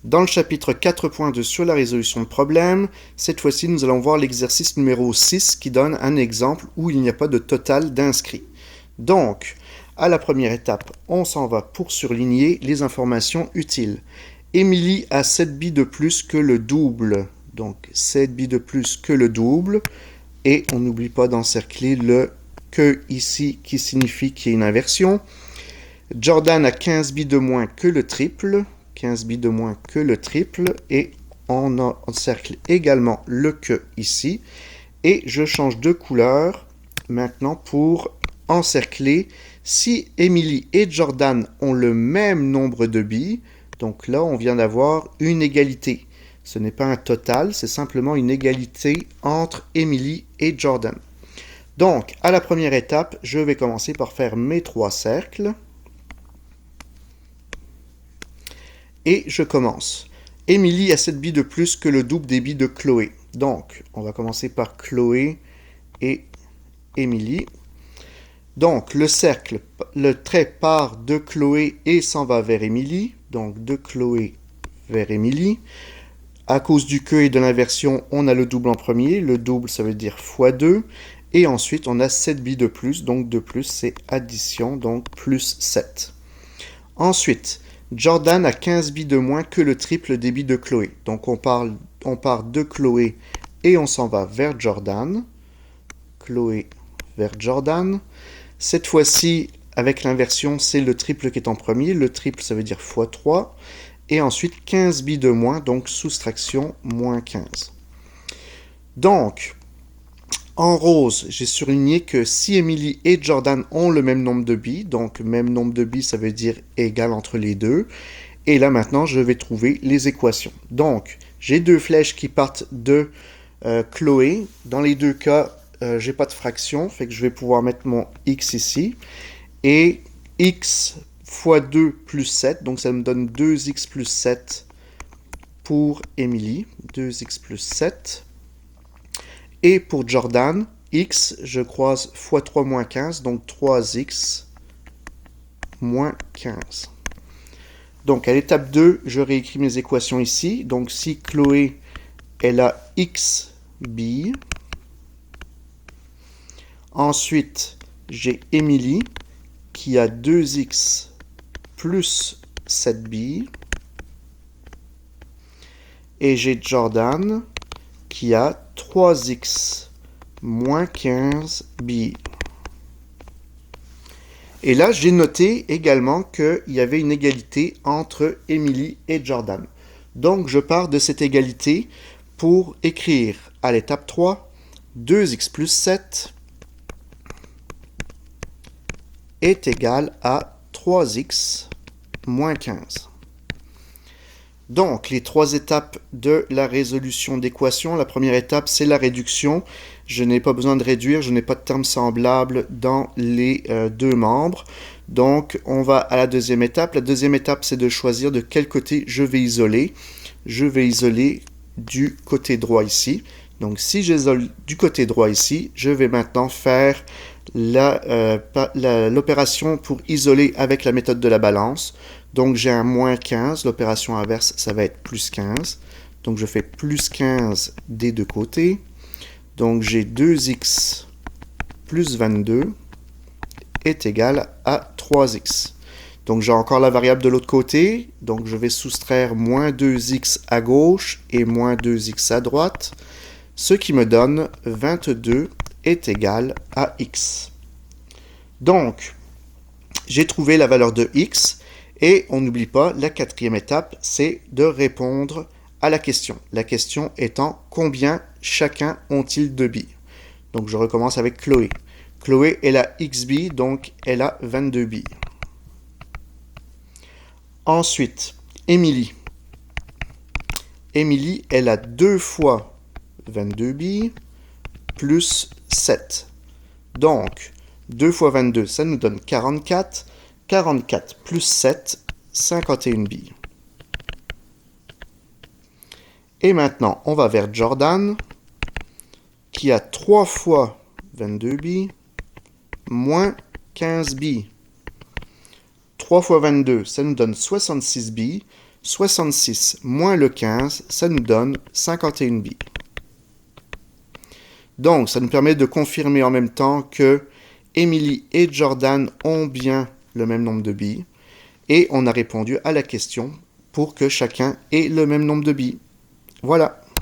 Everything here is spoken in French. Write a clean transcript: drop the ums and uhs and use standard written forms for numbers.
Dans le chapitre 4.2 sur la résolution de problèmes, cette fois-ci nous allons voir l'exercice numéro 6 qui donne un exemple où il n'y a pas de total d'inscrits. Donc, à la première étape, on s'en va pour surligner les informations utiles. Émilie a 7 billes de plus que le double. Donc 7 billes de plus que le double. Et on n'oublie pas d'encercler le que ici qui signifie qu'il y a une inversion. Jordan a 15 billes de moins que le triple. 15 billes de moins que le triple. Et on encercle également le que ici. Et je change de couleur maintenant pour encercler. Si Émilie et Jordan ont le même nombre de billes, donc là on vient d'avoir une égalité. Ce n'est pas un total, c'est simplement une égalité entre Émilie et Jordan. Donc, à la première étape, je vais commencer par faire mes 3 cercles. Et je commence. Émilie a 7 billes de plus que le double des billes de Chloé. Donc, on va commencer par Chloé et Émilie. Donc, le cercle, le trait part de Chloé et s'en va vers Émilie. Donc, de Chloé vers Émilie. À cause du que et de l'inversion, on a le double en premier. Le double, ça veut dire x2. Et ensuite, on a 7 billes de plus. Donc, de plus, c'est addition. Donc, plus 7. Ensuite, Jordan a 15 billes de moins que le triple des billes de Chloé. Donc, on part de Chloé et on s'en va vers Jordan. Chloé vers Jordan. Cette fois-ci, avec l'inversion, c'est le triple qui est en premier. Le triple, ça veut dire x3. Et ensuite, 15 billes de moins, donc soustraction, moins 15. Donc, en rose, j'ai surligné que si Émilie et Jordan ont le même nombre de billes, donc même nombre de billes, ça veut dire égal entre les deux. Et là, maintenant, je vais trouver les équations. Donc, j'ai deux flèches qui partent de Chloé. Dans les deux cas, j'ai pas de fraction, fait que je vais pouvoir mettre mon x ici. Et x fois 2 plus 7, donc ça me donne 2x plus 7 pour Émilie. 2x plus 7. Et pour Jordan, x, je croise fois 3 moins 15, donc 3x moins 15. Donc à l'étape 2, je réécris mes équations ici. Donc si Chloé, elle a x billes. Ensuite, j'ai Émilie qui a 2x plus 7 billes. Et j'ai Jordan qui a 3x moins 15 billes. Et là, j'ai noté également qu'il y avait une égalité entre Émilie et Jordan. Donc, je pars de cette égalité pour écrire à l'étape 3, 2x plus 7 est égal à 3x moins 15. Donc, les 3 étapes de la résolution d'équation. La première étape, c'est la réduction. Je n'ai pas besoin de réduire, je n'ai pas de termes semblables dans les deux membres. Donc, on va à la deuxième étape. La deuxième étape, c'est de choisir de quel côté je vais isoler. Je vais isoler du côté droit ici. Donc, si j'isole du côté droit ici, je vais maintenant faire l'opération pour isoler avec la méthode de la balance. Donc, j'ai un moins 15. L'opération inverse, ça va être plus 15. Donc, je fais plus 15 des deux côtés. Donc, j'ai 2x plus 22 est égal à 3x. Donc, j'ai encore la variable de l'autre côté. Donc, je vais soustraire moins 2x à gauche et moins 2x à droite. Ce qui me donne 22 est égal à x. Donc, j'ai trouvé la valeur de x. Et on n'oublie pas, la quatrième étape, c'est de répondre à la question. La question étant combien chacun ont-ils de billes. Donc je recommence avec Chloé. Chloé, elle a x billes, donc elle a 22 billes. Ensuite, Émilie. Émilie, elle a 2 fois 22 billes plus 7. Donc, 2 fois 22, ça nous donne 44. 44 plus 7, 51 billes. Et maintenant, on va vers Jordan, qui a 3 fois 22 billes, moins 15 billes. 3 fois 22, ça nous donne 66 billes. 66 moins le 15, ça nous donne 51 billes. Donc, ça nous permet de confirmer en même temps que Emily et Jordan ont bien le même nombre de billes. Et on a répondu à la question pour que chacun ait le même nombre de billes. Voilà.